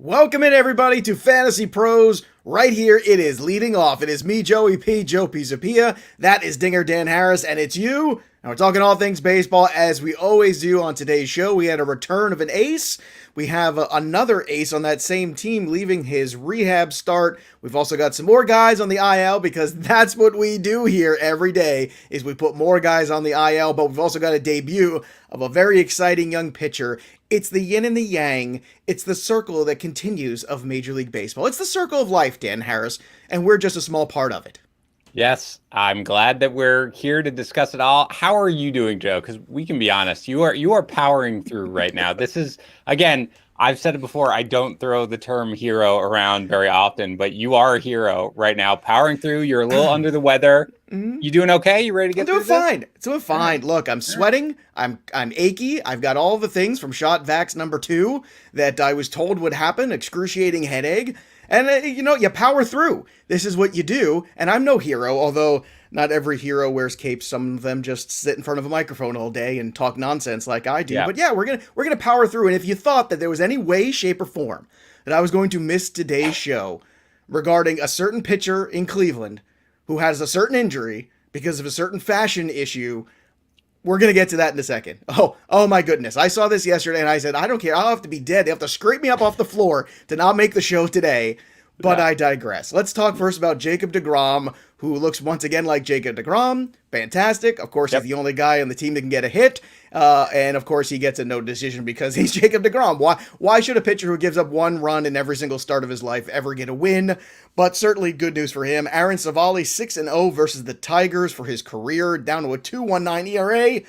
Welcome in, everybody, to Fantasy Pros. Right here, it is leading off. It is me, Joey P, Joe Pisapia. That is Dinger Dan Harris, and it's you. And we're talking all things baseball, as we always do on today's show. We had a return of an ace. We have another ace on that same team leaving his rehab start. We've also got some more guys on the IL, because that's what we do here every day, is we put more guys on the IL. But we've also got a debut of a very exciting young pitcher. It's the yin and the yang. It's the circle that continues of Major League Baseball. It's the circle of life, Dan Harris, and we're just a small part of it. Yes, I'm glad that we're here to discuss it all. How are you doing, Joe? Because we can be honest, you are powering through right now. This is, again, I've said it before, I don't throw the term hero around very often, but you are a hero right now, powering through. You're a little under the weather. You doing okay? You ready to get through this? Doing fine. Look, I'm sweating. I'm achy. I've got all the things from shot vax number 2 that I was told would happen. Excruciating headache. And, you power through. This is what you do. And I'm no hero, although not every hero wears capes. Some of them just sit in front of a microphone all day and talk nonsense like I do. Yeah. But yeah, we're gonna power through. And if you thought that there was any way, shape, or form that I was going to miss today's show regarding a certain pitcher in Cleveland who has a certain injury because of a certain fashion issue, we're going to get to that in a second. Oh my goodness. I saw this yesterday and I said, I don't care. I'll have to be dead. They have to scrape me up off the floor to not make the show today. But yeah. I digress. Let's talk first about Jacob deGrom, who looks once again like Jacob deGrom. Fantastic. Of course, He's the only guy on the team that can get a hit. And of course, he gets a no decision because he's Jacob deGrom. Why should a pitcher who gives up one run in every single start of his life ever get a win? But certainly good news for him. Aaron Civale, 6-0 versus the Tigers for his career, down to a 2.19 ERA.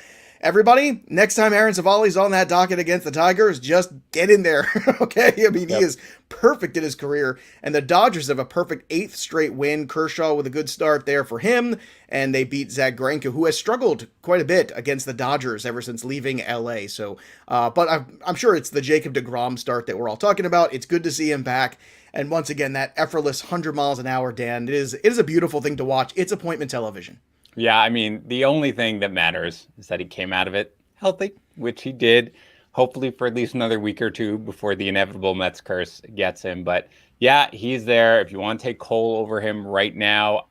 Everybody, next time Aaron Civale's on that docket against the Tigers, just get in there, okay? I mean, He is perfect in his career, and the Dodgers have a perfect 8th straight win. Kershaw with a good start there for him, and they beat Zach Greinke, who has struggled quite a bit against the Dodgers ever since leaving LA. So, but I'm sure it's the Jacob deGrom start that we're all talking about. It's good to see him back, and once again, that effortless 100 miles an hour, Dan, it is a beautiful thing to watch. It's appointment television. Yeah, I mean, the only thing that matters is that he came out of it healthy, which he did, hopefully for at least another week or two before the inevitable Mets curse gets him. But yeah, he's there. If you want to take Cole over him right now,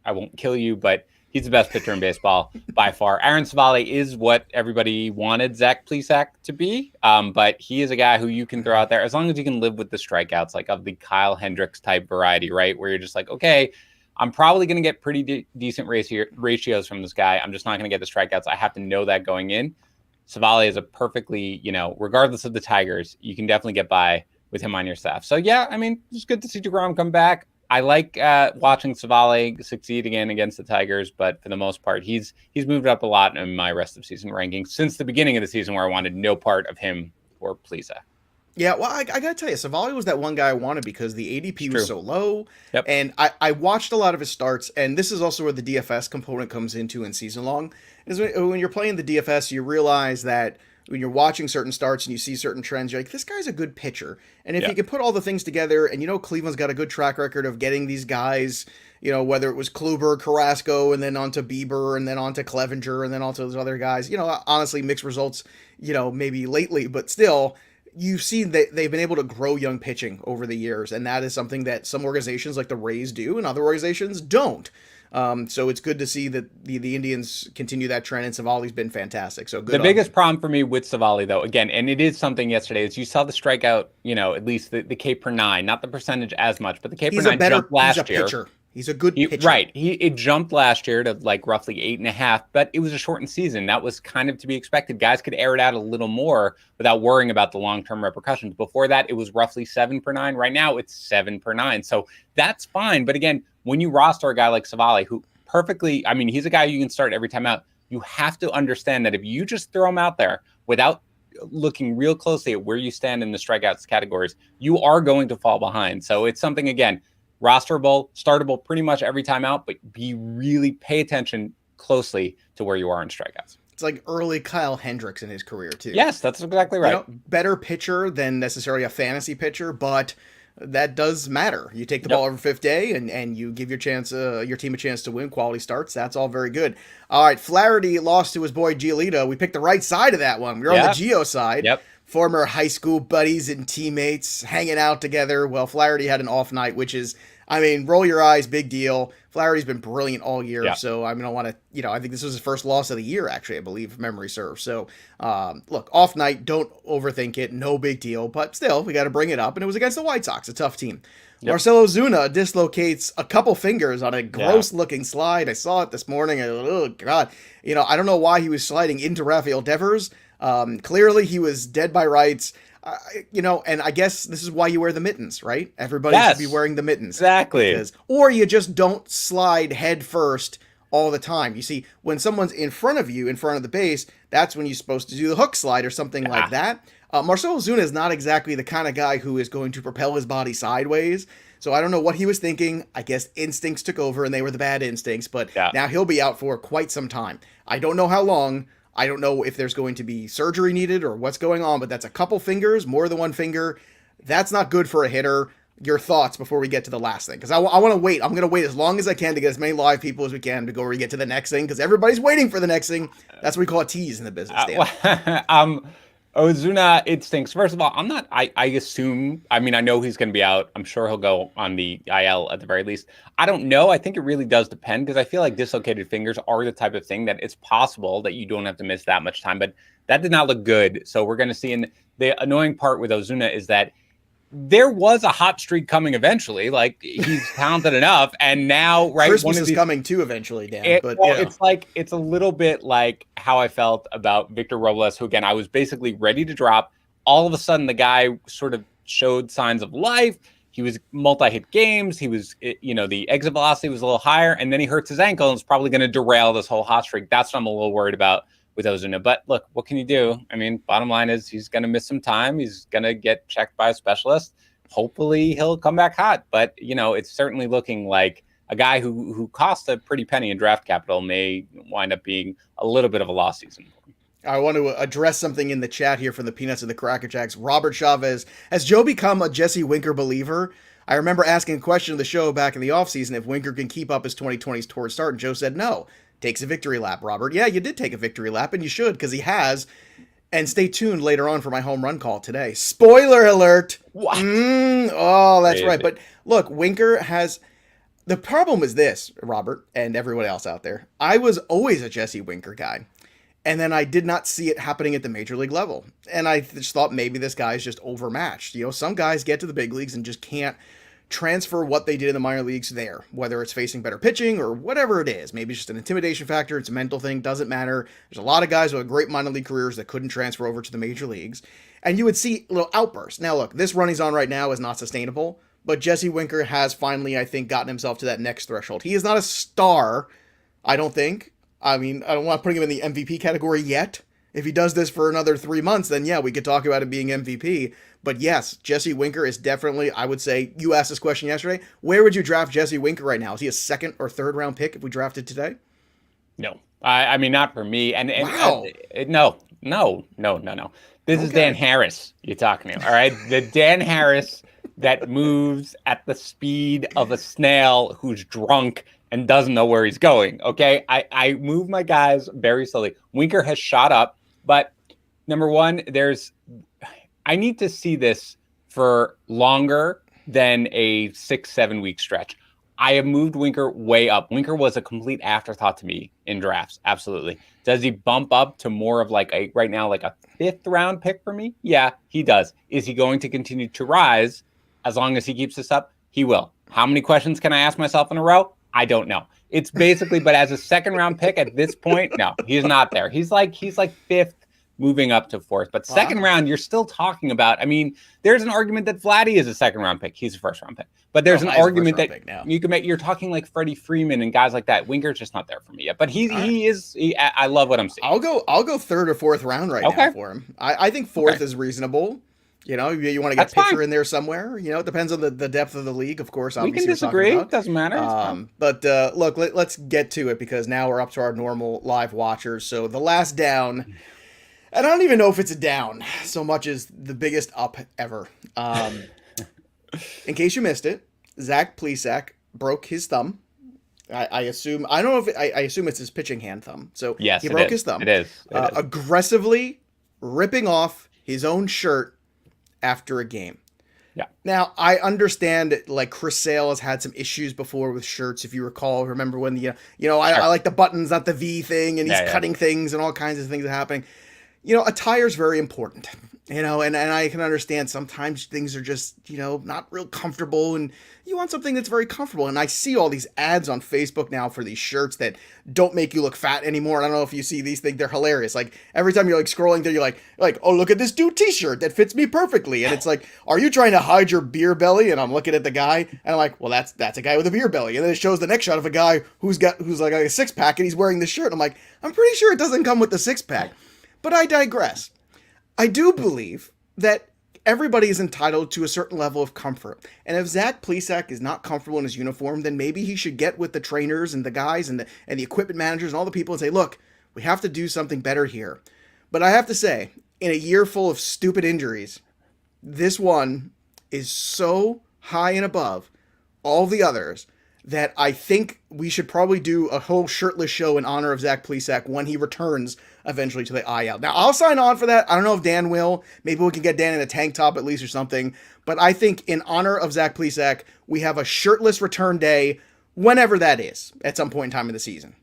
I won't kill you, but he's the best pitcher in baseball by far. Aaron Civale is what everybody wanted Zach Plesac to be, but he is a guy who you can throw out there as long as you can live with the strikeouts, like of the Kyle Hendricks type variety, right? Where you're just like, okay, I'm probably going to get pretty decent ratios from this guy. I'm just not going to get the strikeouts. I have to know that going in. Civale is a perfectly, regardless of the Tigers, you can definitely get by with him on your staff. So, yeah, I mean, it's good to see deGrom come back. I like watching Civale succeed again against the Tigers, but for the most part, he's moved up a lot in my rest of season rankings since the beginning of the season where I wanted no part of him or Plesac. Yeah, well, I got to tell you, Civale was that one guy I wanted because the ADP was so low. Yep. And I watched a lot of his starts, and this is also where the DFS component comes into in season long. Is when you're playing the DFS, you realize that when you're watching certain starts and you see certain trends, you're like, this guy's a good pitcher. And if you can put all the things together, and Cleveland's got a good track record of getting these guys, whether it was Kluber, Carrasco, and then onto Bieber, and then onto Clevenger, and then onto those other guys, honestly, mixed results, maybe lately, but still, you've seen that they've been able to grow young pitching over the years, and that is something that some organizations like the Rays do and other organizations don't. So it's good to see that the Indians continue that trend, and Civale's been fantastic. So good. The biggest problem for me with Civale, though, again, and it is something yesterday, is you saw the strikeout, at least the K per 9, not the percentage as much, but the K per 9 jumped last year. Pitcher. He's a good pitcher. Right. It jumped last year to like roughly 8.5, but it was a shortened season. That was kind of to be expected. Guys could air it out a little more without worrying about the long-term repercussions. Before that, it was roughly 7 per 9. Right now, it's 7 per 9. So that's fine. But again, when you roster a guy like Civale, who perfectly, I mean, he's a guy you can start every time out. You have to understand that if you just throw him out there without looking real closely at where you stand in the strikeouts categories, you are going to fall behind. So it's something, again, rosterable, startable pretty much every time out, but pay attention closely to where you are in strikeouts. It's like early Kyle Hendricks in his career, too. Yes, that's exactly right. Better pitcher than necessarily a fantasy pitcher, but that does matter. You take the ball every fifth day and you give your team a chance to win quality starts. That's all very good. All right, Flaherty lost to his boy Giolito. We picked the right side of that one. We were on the Gio side. Yep. former high school buddies and teammates hanging out together. Well, Flaherty had an off night, which is, I mean, roll your eyes, big deal. Flaherty's been brilliant all year, Yeah. so I'm gonna want to, I think this was his first loss of the year, actually, I believe, if memory serves. So, look, off night, don't overthink it, no big deal, but still, we got to bring it up, and it was against the White Sox, a tough team. Yep. Marcell Ozuna dislocates a couple fingers on a gross-looking slide. I saw it this morning. Oh, God. I don't know why he was sliding into Rafael Devers. Clearly, he was dead by rights. And I guess this is why you wear the mittens, right? Everybody should be wearing the mittens. Exactly. Or you just don't slide head first all the time. You see, when someone's in front of you, in front of the base, that's when you're supposed to do the hook slide or something like that. Marcell Ozuna is not exactly the kind of guy who is going to propel his body sideways. So I don't know what he was thinking. I guess instincts took over and they were the bad instincts. But now he'll be out for quite some time. I don't know how long. I don't know if there's going to be surgery needed or what's going on, but that's a couple fingers, more than one finger. That's not good for a hitter. Your thoughts before we get to the last thing, because I want to wait. I'm going to wait as long as I can to get as many live people as we can before we get to the next thing, because everybody's waiting for the next thing. That's what we call a tease in the business, Dan. Ozuna, it stinks. First of all, I assume, I know he's going to be out. I'm sure he'll go on the IL at the very least. I don't know. I think it really does depend, because I feel like dislocated fingers are the type of thing that it's possible that you don't have to miss that much time, but that did not look good. So we're going to see. And the annoying part with Ozuna is that there was a hot streak coming eventually. Like, he's talented enough, and now, right, Christmas is coming too eventually, Dan. It's a little bit like how I felt about Victor Robles, who, again, I was basically ready to drop. All of a sudden, the guy sort of showed signs of life. He was multi-hit games. He was, the exit velocity was a little higher, and then he hurts his ankle, and it's probably going to derail this whole hot streak. That's what I'm a little worried about with Ozuna. But look, what can you do? Bottom line is he's going to miss some time. He's going to get checked by a specialist. Hopefully he'll come back hot. But, it's certainly looking like a guy who cost a pretty penny in draft capital may wind up being a little bit of a lost season. I want to address something in the chat here from the Peanuts and the Cracker Jacks. Robert Chavez, has Joe become a Jesse Winker believer? I remember asking a question of the show back in the offseason if Winker can keep up his 2020's tour start, and Joe said no. Takes a victory lap, Robert. Yeah, you did take a victory lap, and you should, because he has. And stay tuned later on for my home run call today. Spoiler alert! What? Oh, that's right. But look, Winker has... The problem is this, Robert, and everyone else out there. I was always a Jesse Winker guy. And then I did not see it happening at the major league level. And I just thought maybe this guy is just overmatched. Some guys get to the big leagues and just can't transfer what they did in the minor leagues there, whether it's facing better pitching or whatever it is. Maybe it's just an intimidation factor. It's a mental thing. Doesn't matter. There's a lot of guys who have great minor league careers that couldn't transfer over to the major leagues. And you would see little outbursts. Now, look, this run he's on right now is not sustainable, but Jesse Winker has finally, I think, gotten himself to that next threshold. He is not a star, I don't think. I don't want to put him in the MVP category yet. If he does this for another 3 months, then yeah, we could talk about him being MVP. But yes, Jesse Winker is definitely, I would say, you asked this question yesterday, where would you draft Jesse Winker right now? Is he a second or third round pick if we drafted today? No. Not for me. And wow. No. This is Dan Harris you're talking to, all right? The Dan Harris that moves at the speed of a snail who's drunk and doesn't know where he's going, okay? I move my guys very slowly. Winker has shot up, but number one, I need to see this for longer than a 6-7 week stretch. I have moved Winker way up. Winker was a complete afterthought to me in drafts, absolutely. Does he bump up to more of right now, a 5th round pick for me? Yeah, he does. Is he going to continue to rise as long as he keeps this up? He will. How many questions can I ask myself in a row? I don't know. It's basically, but as a 2nd round pick at this point, no, he's not there. He's like 5th, moving up to 4th. But 2nd round, you're still talking about, there's an argument that Vladdy is a 2nd round pick. He's a 1st round pick. But there's an argument that you can make, you're talking like Freddie Freeman and guys like that. Winker's just not there for me yet. But I love what I'm seeing. I'll go 3rd or 4th round now for him. I think 4th is reasonable. You want to get a pitcher in there somewhere. It depends on the depth of the league, of course. We can disagree. It doesn't matter. But look, let's get to it, because now we're up to our normal live watchers. So the last down, and I don't even know if it's a down so much as the biggest up ever. In case you missed it, Zach Plesac broke his thumb. I assume, I don't know if I assume it's his pitching hand thumb. So yes, he broke his thumb. It is. Aggressively ripping off his own shirt after a game. Yeah. Now, I understand like Chris Sale has had some issues before with shirts, if you recall. Remember when I like the buttons, not the V thing, and he's cutting things and all kinds of things are happening. Attire is very important, and I can understand sometimes things are just, not real comfortable, and you want something that's very comfortable. And I see all these ads on Facebook now for these shirts that don't make you look fat anymore. And I don't know if you see these things, they're hilarious. Like every time you're like scrolling through, you're like, oh, look at this dude t-shirt that fits me perfectly. And it's like, are you trying to hide your beer belly? And I'm looking at the guy and I'm like, well, that's a guy with a beer belly. And then it shows the next shot of a guy who's like a six pack and he's wearing this shirt. I'm like, I'm pretty sure it doesn't come with the six pack. But I digress. I do believe that everybody is entitled to a certain level of comfort. And if Zach Plesac is not comfortable in his uniform, then maybe he should get with the trainers and the guys and the equipment managers and all the people and say, look, we have to do something better here. But I have to say, in a year full of stupid injuries, this one is so high and above all the others that I think we should probably do a whole shirtless show in honor of Zach Plesac when he returns eventually to the IL. Now, I'll sign on for that. I don't know if Dan will. Maybe we can get Dan in a tank top at least or something. But I think in honor of Zach Plesac, we have a shirtless return day whenever that is at some point in time in the season.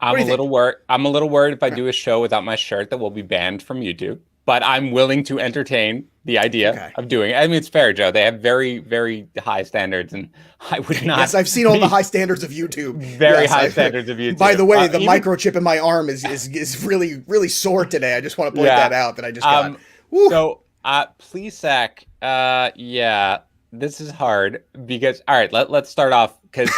I'm a little worried if I do a show without my shirt that will be banned from YouTube. But I'm willing to entertain the idea of doing it. I mean, it's fair, Joe. They have very, very high standards, and I would not. Yes, I've seen all the high standards of YouTube. Very high standards of YouTube. By the way, the microchip in my arm is really, really sore today. I just want to point that out that I just got. So, Plesac, this is hard because, all right, let's start off because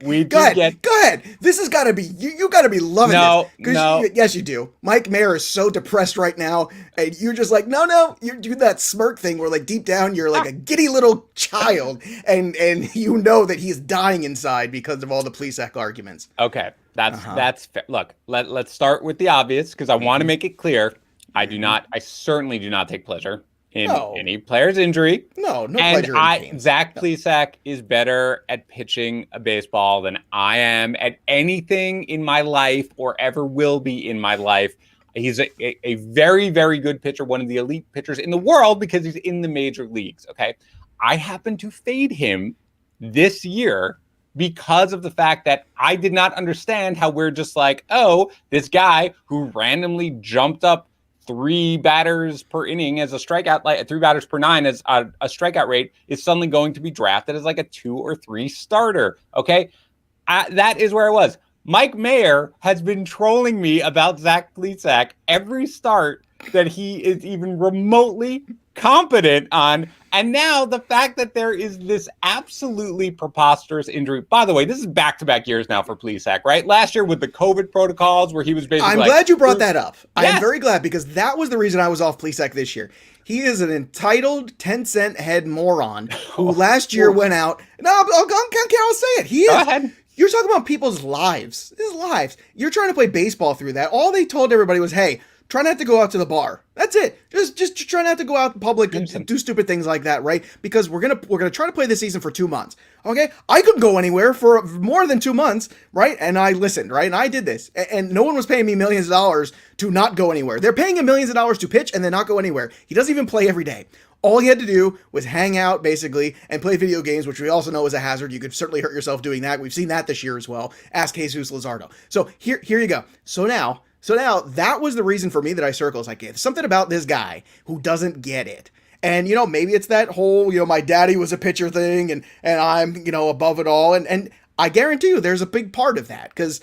we go ahead. This has got to be you got to be loving this. No. Yes, you do. Mike Mayer is so depressed right now, and you're just like, no. You do that smirk thing where, like, deep down you're like a giddy little child, and you know that he's dying inside because of all the Plesac arguments. Okay, that's fair. Look, let's start with the obvious because I want to make it clear. I certainly do not take pleasure in any player's injury. No pleasure in pain. Zach Plesac is better at pitching a baseball than I am at anything in my life or ever will be in my life. He's a very, very good pitcher, one of the elite pitchers in the world because he's in the major leagues, okay? I happen to fade him this year because of the fact that I did not understand how we're just like, oh, this guy who randomly jumped up 3 batters per inning as a strikeout, like 3 batters per 9 as a strikeout rate is suddenly going to be drafted as like a 2 or 3 starter. Okay. That is where I was. Mike Mayer has been trolling me about Zach Plesac every start that he is even remotely competent on. And now the fact that there is this absolutely preposterous injury. By the way, this is back-to-back years now for Plesac, right? Last year with the COVID protocols where he was basically I'm glad you brought that up. Yes. I am very glad because that was the reason I was off Plesac this year. He is an entitled 10-cent head moron who last year went out. No, I'll say it. He is. Go ahead. You're talking about people's lives. His lives. You're trying to play baseball through that. All they told everybody was, hey, try not to go out to the bar. That's it. Just try not to go out in public and do stupid things like that, right? Because we're gonna try to play this season for 2 months. Okay? I couldn't go anywhere for more than 2 months, right? And I listened, right? And I did this. And no one was paying me millions of dollars to not go anywhere. They're paying him millions of dollars to pitch and then not go anywhere. He doesn't even play every day. All he had to do was hang out, basically, and play video games, which we also know is a hazard. You could certainly hurt yourself doing that. We've seen that this year as well. Ask Jesus Luzardo. So here you go. So now that was the reason for me that I circle. It's like, there's something about this guy who doesn't get it. And, maybe it's that whole, my daddy was a pitcher thing and I'm, above it all. And I guarantee you there's a big part of that because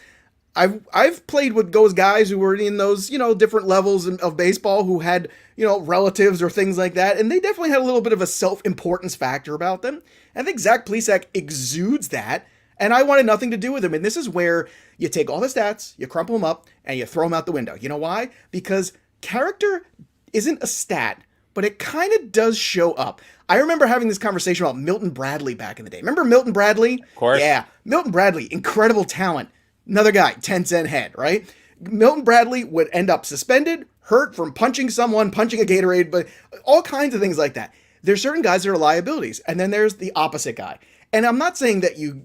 I've played with those guys who were in those, different levels of baseball who had, relatives or things like that. And they definitely had a little bit of a self-importance factor about them. I think Zach Plesac exudes that. And I wanted nothing to do with him. And this is where you take all the stats, you crumple them up, and you throw them out the window. You know why? Because character isn't a stat, but it kind of does show up. I remember having this conversation about Milton Bradley back in the day. Remember Milton Bradley? Of course. Yeah. Milton Bradley, incredible talent. Another guy, 10-cent head, right? Milton Bradley would end up suspended, hurt from punching someone, punching a Gatorade, but all kinds of things like that. There's certain guys that are liabilities, and then there's the opposite guy. And I'm not saying that you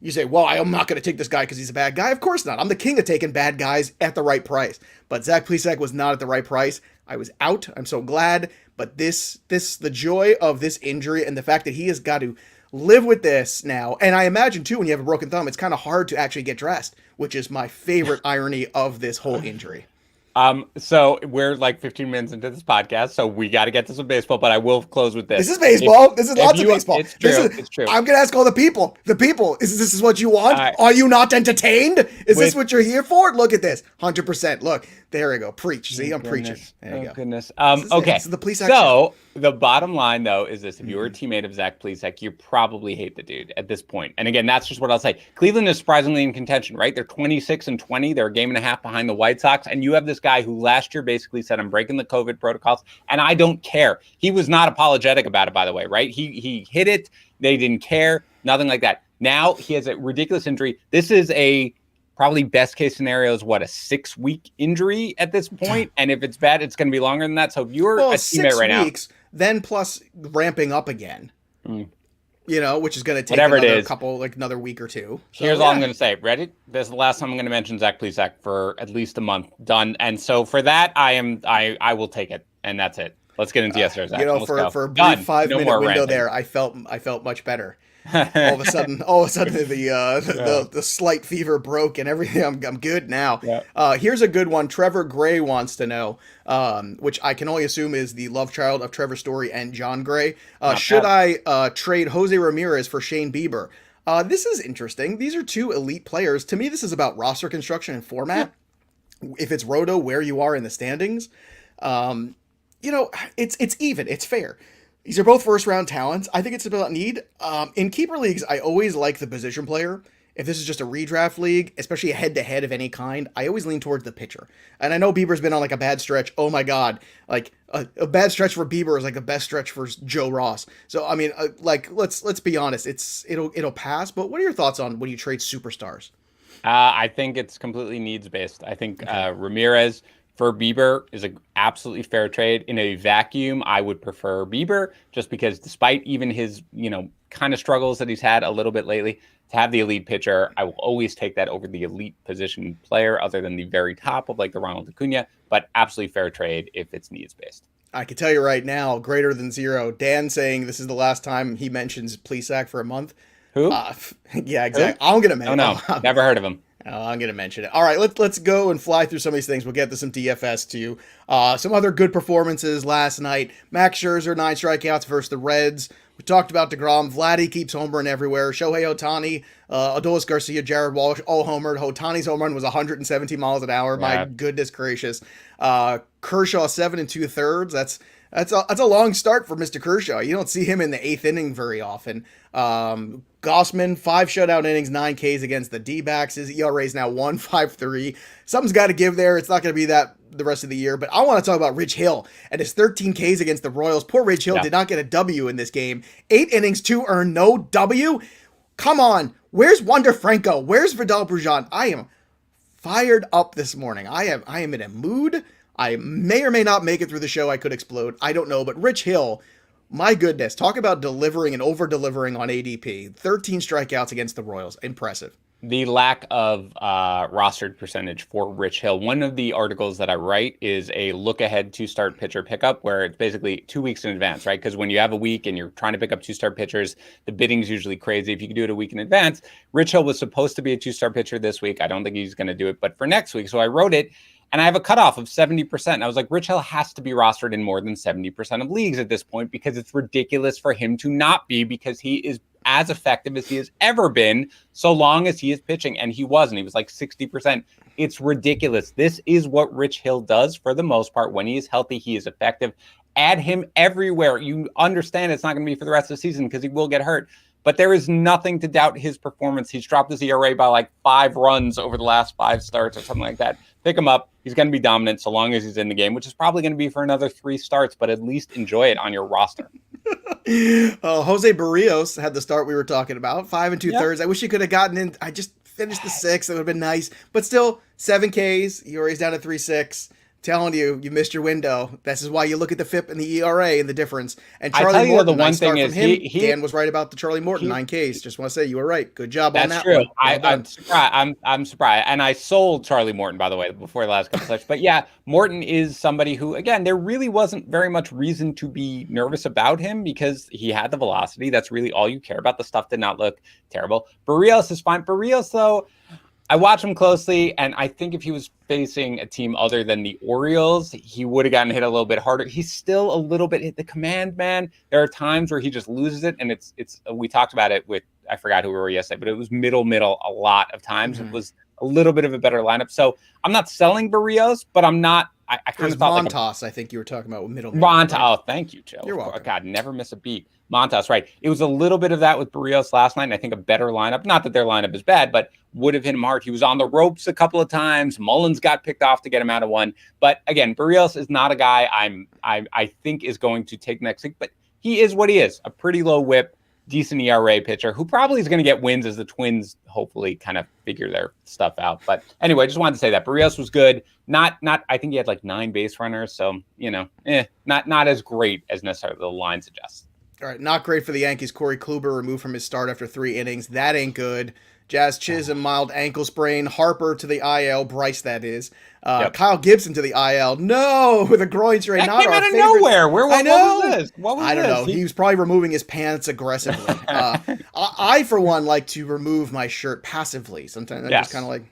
say, well, I'm not going to take this guy because he's a bad guy. Of course not. I'm the king of taking bad guys at the right price. But Zach Plesac was not at the right price. I was out. I'm so glad. But the joy of this injury and the fact that he has got to live with this now. And I imagine too, when you have a broken thumb, it's kind of hard to actually get dressed, which is my favorite irony of this whole injury. So we're like 15 minutes into this podcast, so we got to get to some baseball, but I will close with this. This is baseball. This is lots of baseball. It's true. It's true. I'm going to ask all the people. This is what you want? Are you not entertained? Is this what you're here for? Look at this. 100%. Look, there we go. Preach. See, I'm preaching. There you go. Goodness. Okay. This is the Plesac show. The bottom line, though, is this. If you were a teammate of Zach Plesac, you probably hate the dude at this point. And again, that's just what I'll say. Cleveland is surprisingly in contention, right? They're 26-20. They're a game and a half behind the White Sox. And you have this guy who last year basically said, I'm breaking the COVID protocols, and I don't care. He was not apologetic about it, by the way, right? He hit it. They didn't care. Nothing like that. Now he has a ridiculous injury. This is probably best case scenario is what, a 6-week injury at this point? And if it's bad, it's going to be longer than that. So if you're a teammate right 6 weeks, then plus ramping up again, which is going to take another week or two. So, here's all I'm going to say. Ready? This is the last time I'm going to mention Zach Plesac for at least a month. Done. And so for that, I will take it. And that's it. Let's get into yesterday's. For a brief 5-minute window there, I felt much better. all of a sudden the slight fever broke and everything. I'm good now. Yeah. Here's a good one. Trevor Gray wants to know, which I can only assume is the love child of Trevor Story and John Gray. Should I trade Jose Ramirez for Shane Bieber? This is interesting. These are two elite players. To me, this is about roster construction and format. If it's Roto, where you are in the standings, it's even. It's fair. These are both first-round talents. I think it's about need. In keeper leagues, I always like the position player. If this is just a redraft league, especially a head-to-head of any kind, I always lean towards the pitcher. And I know Bieber's been on like a bad stretch. Oh my God. Like a bad stretch for Bieber is like the best stretch for Joe Ross. So, I mean, let's be honest. It'll pass. But what are your thoughts on when you trade superstars? I think it's completely needs-based. I think Ramirez for Bieber is an absolutely fair trade. In a vacuum, I would prefer Bieber just because despite even his, kind of struggles that he's had a little bit lately, to have the elite pitcher, I will always take that over the elite position player other than the very top of like the Ronald Acuna, but absolutely fair trade if it's needs-based. I can tell you right now, greater than zero. Dan saying this is the last time he mentions Plesac for a month. Who? Yeah, exactly. I'm going to mention never heard of him. I'm going to mention it. All right, let's go and fly through some of these things. We'll get to some DFS too. Some other good performances last night. Max Scherzer, 9 strikeouts versus the Reds. We talked about DeGrom. Vladdy keeps homering everywhere. Shohei Ohtani, Adolis Garcia, Jared Walsh, all homered. Ohtani's home run was 117 miles an hour. Yeah. My goodness gracious. Kershaw, 7 2/3. That's a long start for Mr. Kershaw. You don't see him in the 8th inning very often. Gossman, 5 shutout innings, 9 Ks against the D-backs. His ERA is now 1.53. Something's got to give there. It's not going to be that the rest of the year. But I want to talk about Rich Hill and his 13 Ks against the Royals. Poor Rich Hill did not get a W in this game. 8 innings, 2 earned, no W. Come on. Where's Wander Franco? Where's Vidal Brujan? I am fired up this morning. I am in a mood. I may or may not make it through the show. I could explode. I don't know. But Rich Hill, my goodness, talk about delivering and over-delivering on ADP. 13 strikeouts against the Royals. Impressive. The lack of rostered percentage for Rich Hill. One of the articles that I write is a look-ahead two-start pitcher pickup where it's basically 2 weeks in advance, right? Because when you have a week and you're trying to pick up two-start pitchers, the bidding's usually crazy. If you can do it a week in advance, Rich Hill was supposed to be a two-start pitcher this week. I don't think he's going to do it, but for next week. So I wrote it. And I have a cutoff of 70%. And I was like, Rich Hill has to be rostered in more than 70% of leagues at this point because it's ridiculous for him to not be, because he is as effective as he has ever been so long as he is pitching. And he wasn't. He was like 60%. It's ridiculous. This is what Rich Hill does for the most part. When he is healthy, he is effective. Add him everywhere. You understand it's not going to be for the rest of the season because he will get hurt. But there is nothing to doubt his performance. He's dropped his ERA by like 5 runs over the last 5 starts or something like that. Pick him up. He's going to be dominant so long as he's in the game, which is probably going to be for another 3 starts, but at least enjoy it on your roster. Jose Barrios had the start we were talking about, 5 2/3. I wish he could have gotten in. I just finished the 6th. It would have been nice. But still, 7 Ks. ERA's down to 3.6. telling you, you missed your window. This is why you look at the FIP and the ERA and the difference. And I Charlie tell you, though, the Morton, one nice start thing from is him. he Dan was right about the Charlie Morton he 9Ks. Just want to say you were right. Good job on That's that true. one. Well done. I'm surprised. I'm surprised, and I sold Charlie Morton, by the way, before the last couple sessions. But yeah, Morton is somebody who, again, there really wasn't very much reason to be nervous about him because he had the velocity. That's really all you care about. The stuff did not look terrible. Barrios is fine. Barrios, though, I watch him closely, and I think if he was facing a team other than the Orioles, he would have gotten hit a little bit harder. He's still a little bit hit the command, man. There are times where he just loses it, and it's. We talked about it with, I forgot who we were yesterday, but it was middle a lot of times. It was a little bit of a better lineup. So I'm not selling Barrios, but I'm not. I kind of thought Montas, I think you were talking about with middle. Montas. Right? Oh, thank you, Joe. You're welcome. God, never miss a beat. Montas, right. It was a little bit of that with Barrios last night, and I think a better lineup. Not that their lineup is bad, but would have hit him hard. He was on the ropes a couple of times. Mullins got picked off to get him out of one. But again, Barrios is not a guy I think is going to take next week, but he is what he is. A pretty low whip, decent ERA pitcher who probably is going to get wins as the Twins hopefully kind of figure their stuff out. But anyway, I just wanted to say that Barrios was good. Not I think he had like 9 base runners, so not as great as necessarily the line suggests. All right, not great for the Yankees. Corey Kluber removed from his start after 3 innings. That ain't good. Jazz Chisholm, mild ankle sprain. Harper to the IL. Bryce, that is. Kyle Gibson to the IL. No, with a groin strain. That not came our out of favorite. nowhere. What was this? I don't know. He was probably removing his pants aggressively. I, for one, like to remove my shirt passively. Sometimes I just kind of like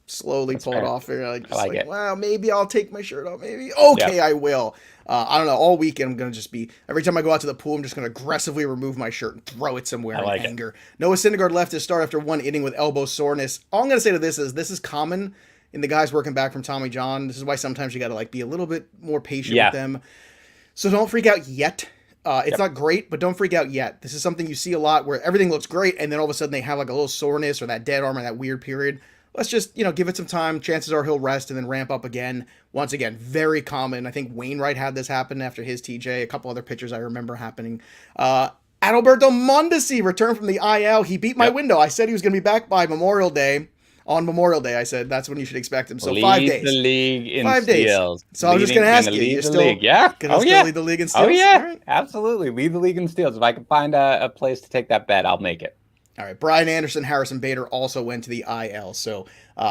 slowly pull it off. Like, wow, maybe I'll take my shirt off. Maybe. Okay, I will. I don't know. All weekend, I'm going to just be, every time I go out to the pool, I'm just going to aggressively remove my shirt and throw it somewhere in anger. Noah Syndergaard left his start after 1 inning with elbow soreness. All I'm going to say to this is common in the guys working back from Tommy John. This is why sometimes you got to like be a little bit more patient with them. So don't freak out yet. It's not great, but don't freak out yet. This is something you see a lot where everything looks great, and then all of a sudden they have like a little soreness or that dead arm or that weird period. Let's just, give it some time. Chances are he'll rest and then ramp up again. Once again, very common. I think Wainwright had this happen after his TJ. A couple other pitchers I remember happening. Adalberto Mondesi returned from the IL. He beat my window. I said he was going to be back by Memorial Day. On Memorial Day, I said that's when you should expect him. So 5 days. The league in 5 days. Steals. So I was just going to ask you. You're still lead the league in steals? Oh, yeah. Right. Absolutely. Lead the league in steals. If I can find a place to take that bet, I'll make it. All right, Brian Anderson, Harrison Bader also went to the IL. So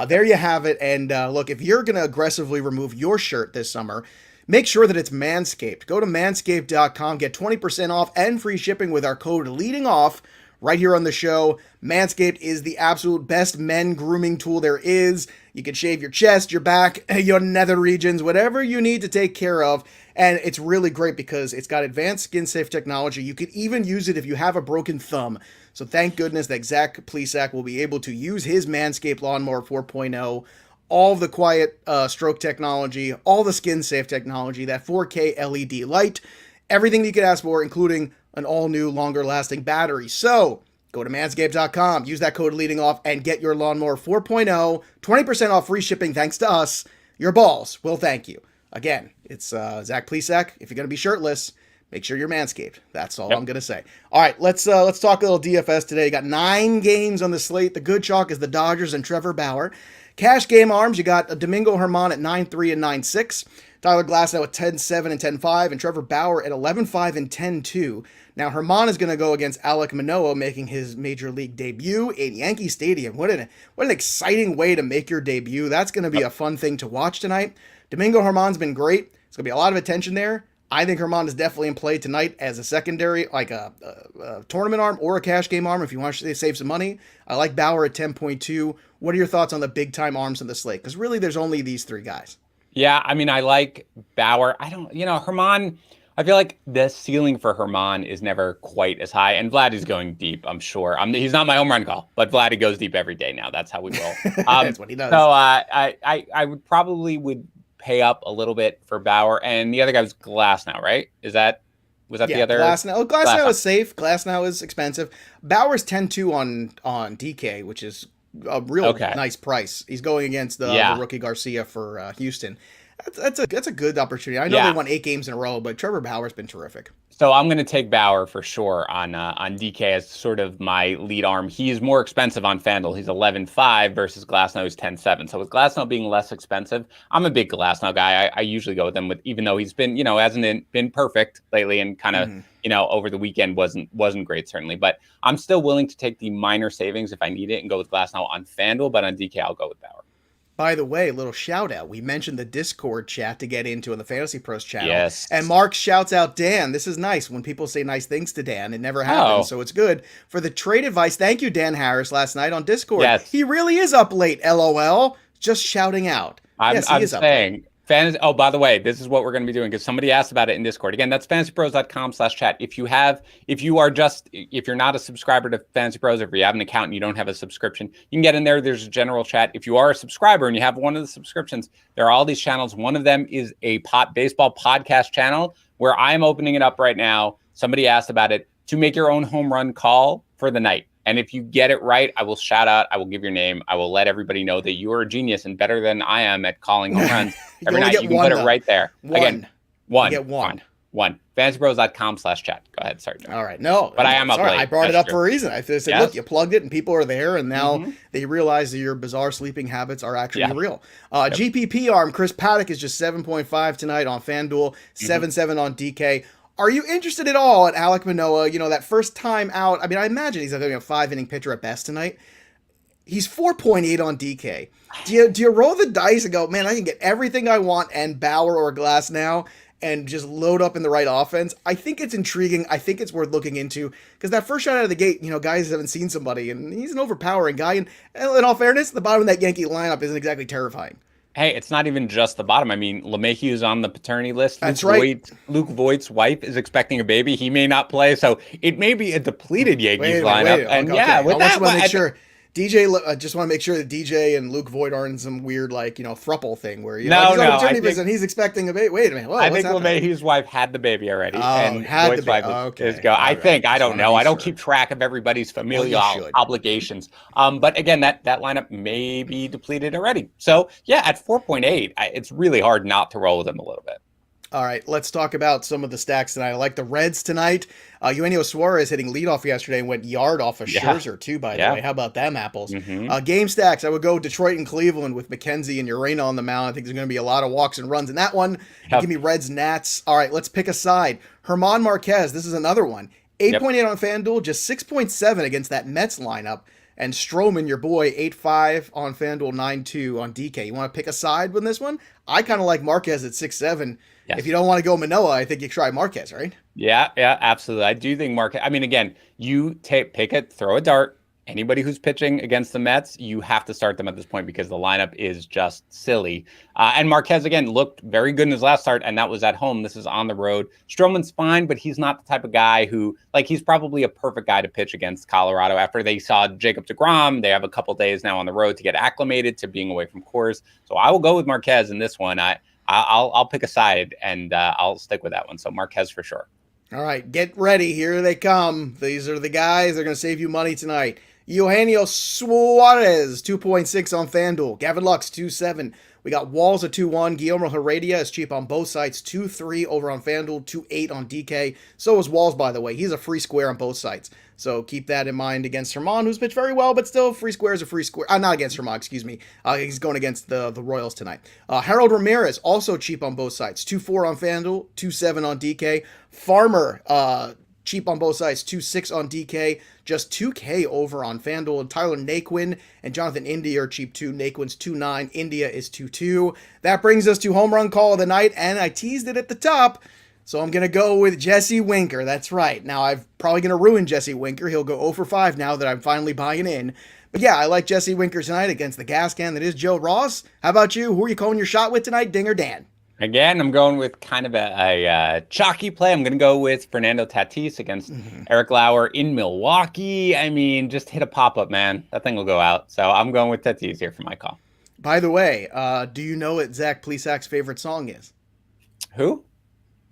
there you have it. And look, if you're going to aggressively remove your shirt this summer, make sure that it's Manscaped. Go to manscaped.com, get 20% off and free shipping with our code LEADINGOFF right here on the show. Manscaped is the absolute best men grooming tool there is. You can shave your chest, your back, your nether regions, whatever you need to take care of. And it's really great because it's got advanced skin-safe technology. You could even use it if you have a broken thumb. So thank goodness that Zach Plesac will be able to use his Manscaped Lawnmower 4.0, all of the quiet stroke technology, all the skin-safe technology, that 4K LED light, everything you could ask for, including an all-new, longer-lasting battery. So go to manscaped.com, use that code LEADINGOFF, and get your Lawnmower 4.0, 20% off free shipping thanks to us. Your balls will thank you. Again, it's Zach Plesac. If you're going to be shirtless, make sure you're Manscaped. That's all I'm going to say. All right, let's talk a little DFS today. You got 9 games on the slate. The good chalk is the Dodgers and Trevor Bauer. Cash game arms, you got Domingo Germán at 9-3 and 9-6. Tyler Glasnow at 10-7 and 10-5. And Trevor Bauer at 11-5 and 10-2. Now, Germán is going to go against Alek Manoah, making his major league debut in Yankee Stadium. What an exciting way to make your debut. That's going to be a fun thing to watch tonight. Domingo Germán's been great. There's going to be a lot of attention there. I think Germán is definitely in play tonight as a secondary, like a tournament arm or a cash game arm if you want to save some money. I like Bauer at 10.2. What are your thoughts on the big-time arms in the slate? Because really, there's only these 3 guys. Yeah, I mean, I like Bauer. Germán, I feel like the ceiling for Germán is never quite as high. And Vlad is going deep, I'm sure. He's not my home run call, but Vlad goes deep every day now. That's how we roll. That's what he does. So I would probably pay up a little bit for Bauer, and the other guy was Glasnow, right? Was that the other? Glasnow is safe. Glasnow is expensive. Bauer's 10-2 on DK, which is a real nice price. He's going against the rookie Garcia for Houston. That's a good opportunity. I know they won 8 games in a row, but Trevor Bauer's been terrific. So I'm going to take Bauer for sure on DK as sort of my lead arm. He's more expensive on FanDuel. He's 11.5 versus Glasnow is 10.7. So with Glasnow being less expensive, I'm a big Glasnow guy. I usually go with him, even though he's been, hasn't been perfect lately and kind of, over the weekend wasn't great certainly. But I'm still willing to take the minor savings if I need it and go with Glasnow on FanDuel. But on DK, I'll go with Bauer. By the way, little shout out. We mentioned the Discord chat to get into in the Fantasy Pros channel. Yes. And Mark shouts out Dan. This is nice when people say nice things to Dan. It never happens, so it's good. For the trade advice, thank you, Dan Harris, last night on Discord. Yes. He really is up late, LOL. Just shouting out. I'm is up saying, late. Oh, by the way, this is what we're going to be doing because somebody asked about it in Discord. Again, that's fantasypros.com/chat. If you're not a subscriber to Fantasy Pros, if you have an account and you don't have a subscription, you can get in there. There's a general chat. If you are a subscriber and you have one of the subscriptions, there are all these channels. One of them is a baseball podcast channel where I'm opening it up right now. Somebody asked about it to make your own home run call for the night. And if you get it right, I will shout out. I will give your name. I will let everybody know that you are a genius and better than I am at calling home runs every night. You can put it right there. Again, one. You get one. One. FantasyPros.com/chat. Go ahead. Sorry, John. All right. No. But I am up late. I brought it up for a reason. I said, look, you plugged it and people are there. And now they realize that your bizarre sleeping habits are actually real. GPP arm, Chris Paddock is just 7.5 tonight on FanDuel, 7.7 on DK. Are you interested at all at Alek Manoah? That first time out. I mean, I imagine he's a 5-inning pitcher at best tonight. He's 4.8 on DK. Do you roll the dice and go, man, I can get everything I want and Bauer or Glass now and just load up in the right offense? I think it's intriguing. I think it's worth looking into because that first shot out of the gate, guys haven't seen somebody and he's an overpowering guy. And in all fairness, the bottom of that Yankee lineup isn't exactly terrifying. Hey, it's not even just the bottom. I mean, LeMahieu's on the paternity list. That's right. Luke Voigt's wife is expecting a baby. He may not play, so it may be a depleted Yankees lineup. And with that, I just want to make sure that DJ and Luke Voigt aren't in some weird thruple thing where he's on paternity leave and he's expecting a baby. Wait a minute. Whoa, I think LeMahieu's wife had the baby already. And had the baby. I don't know. I don't keep track of everybody's familial obligations. But again, that lineup may be depleted already. So yeah, at 4.8, it's really hard not to roll with him a little bit. All right, let's talk about some of the stacks tonight. I like the Reds tonight. Eugenio Suarez hitting leadoff yesterday and went yard off of Scherzer, too, by the way. How about them apples? Game stacks, I would go Detroit and Cleveland with McKenzie and Urena on the mound. I think there's going to be a lot of walks and runs in that one. Give me Reds, Nats. All right, let's pick a side. German Marquez, this is another one. 8.8 on FanDuel, just 6.7 against that Mets lineup. And Stroman, your boy, 8.5 on FanDuel, 9.2 on DK. You want to pick a side with this one? I kind of like Marquez at 6.7. Yes. If you don't want to go Manoah, I think you try Marquez, right? Yeah, absolutely. I do think Marquez. I mean, again, you pick it, throw a dart. Anybody who's pitching against the Mets, you have to start them at this point because the lineup is just silly. And Marquez, again, looked very good in his last start, and that was at home. This is on the road. Stroman's fine, but he's not the type of guy who, he's probably a perfect guy to pitch against Colorado after they saw Jacob deGrom. They have a couple days now on the road to get acclimated to being away from Coors. So I will go with Marquez in this one. I'll pick a side, and I'll stick with that one. So Marquez for sure. All right, get ready. Here they come. These are the guys that are going to save you money tonight. Eugenio Suarez, 2.6 on FanDuel. Gavin Lux, 2.7. We got Walls at 2.1. Guillermo Heredia is cheap on both sites, 2.3 over on FanDuel, 2.8 on DK. So is Walls, by the way. He's a free square on both sites. So keep that in mind against Herman, who's pitched very well, but still free square is a free square. Not against Herman, excuse me. He's going against the Royals tonight. Harold Ramirez, also cheap on both sites, 2.4 on FanDuel, 2.7 on DK. Farmer, cheap on both sides, 2.6 on DK, just 2K over on FanDuel. And Tyler Naquin and Jonathan India are cheap too. Naquin's 2.9, India is 2.2. That brings us to home run call of the night, and I teased it at the top, so I'm going to go with Jesse Winker. That's right. Now, I'm probably going to ruin Jesse Winker. He'll go 0 for 5 now that I'm finally buying in. But yeah, I like Jesse Winker tonight against the gas can that is Joe Ross. How about you? Who are you calling your shot with tonight, Ding or Dan? Again, I'm going with kind of a chalky play. I'm going to go with Fernando Tatis against Eric Lauer in Milwaukee. I mean, just hit a pop-up, man. That thing will go out. So I'm going with Tatis here for my call. By the way, do you know what Zach Plesac's favorite song is? Who?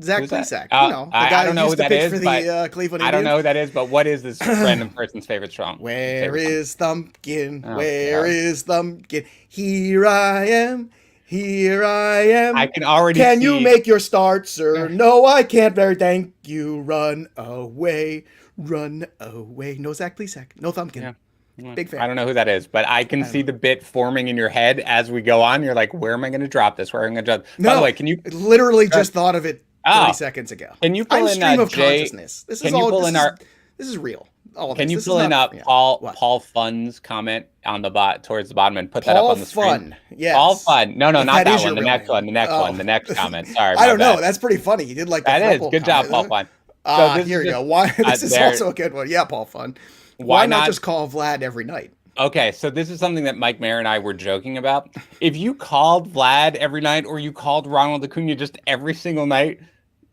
Zach Plesac. I don't know who that is, but Cleveland I don't know who that is, but what is this random person's favorite song? Where is Thumpkin? Where is Thumpkin? Here I am. Here I am. I can already Can see. you make your start, sir? No, I can't. Very thank you. Run away. Run away. No Zach Plesac. No Thumpkin. Yeah. Big fan. I don't know who that is, but I can see the bit forming in your head as we go on. You're like, where am I going to drop this? Where am I going to drop? No, by the way, can you literally just thought of it 30 seconds ago? Can you pull I'm in stream of Jay, consciousness. This can is you all pull this in is, our this is real. All Can this. you This pull is in not, Paul Fun's comment on the towards the bottom and put that up on the screen? Fun. Yes. Paul Fun. No, not that one. The next name. one. The next one. The next comment. Sorry. I don't know. Bad. That's pretty funny. You did like the that is throuple good job, Paul comment. Fun. So Here you go. Why? This is also a good one. Yeah, Paul Fun. Why not just call Vlad every night? Okay, so this is something that Mike Mayer and I were joking about. If you called Vlad every night or you called Ronald Acuna just every single night,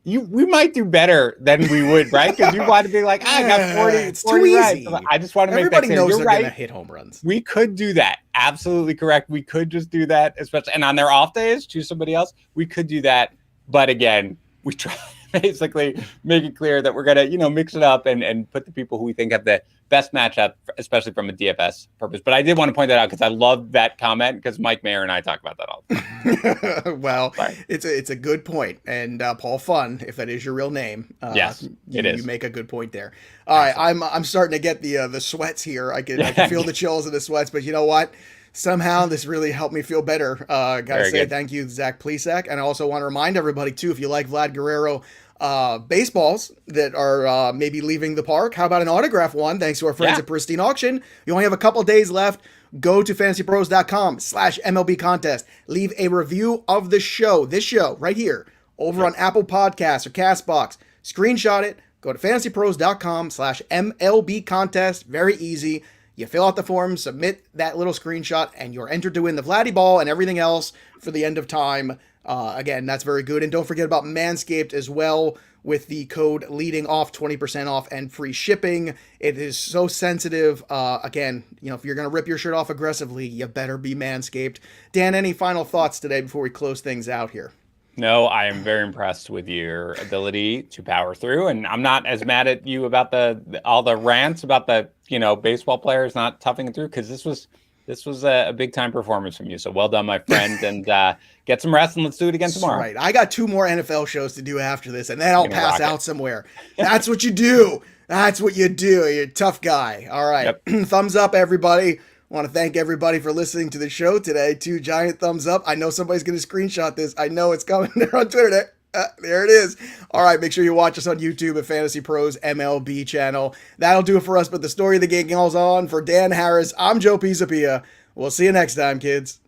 we might do better than we would, right? Because you want to be like, I got 40, it's 40 too right. easy. So I just want to make Everybody that clear. knows You're they're right. going to hit home runs. We could do that. Absolutely correct. We could just do that, especially and on their off days, choose somebody else. We could do that. But again, we try to basically make it clear that we're going to, mix it up and put the people who we think have the best matchup, especially from a DFS purpose. But I did want to point that out because I love that comment because Mike Mayer and I talk about that all the time. Well, it's a good point. And Paul Fun, if that is your real name, yes, it is. You make a good point there. All right, I'm starting to get the sweats here. I can feel the chills and the sweats, but you know what? Somehow this really helped me feel better. Gotta say thank you, Zach Plesac. And I also want to remind everybody too, if you like Vlad Guerrero baseballs that are maybe leaving the park, how about an autograph one? Thanks to our friends at Pristine Auction. You only have a couple days left. Go to fantasypros.com/MLB contest. Leave a review of this show right here, over on Apple Podcasts or CastBox. Screenshot it. Go to fantasypros.com/MLB contest. Very easy. You fill out the form, submit that little screenshot, and you're entered to win the Vladdy Ball and everything else for the end of time. Again, that's very good. And don't forget about Manscaped as well, with the code leading off 20% off and free shipping. It is so sensitive. Again, if you're going to rip your shirt off aggressively, you better be Manscaped. Dan, any final thoughts today before we close things out here? No, I am very impressed with your ability to power through, and I'm not as mad at you about all the rants about the baseball players not toughing it through, because this was a big time performance from you. So well done, my friend, and get some rest and let's do it again tomorrow. Right, I got 2 more NFL shows to do after this, and then I'll pass out somewhere. That's what you do. That's what you do. You're a tough guy. All right, Thumbs up, everybody. I want to thank everybody for listening to the show today. 2 giant thumbs up. I know somebody's going to screenshot this. I know it's coming there on Twitter. There it is. All right, make sure you watch us on YouTube at Fantasy Pros MLB channel. That'll do it for us, but the story of the game goes on. For Dan Harris, I'm Joe Pisapia. We'll see you next time, kids.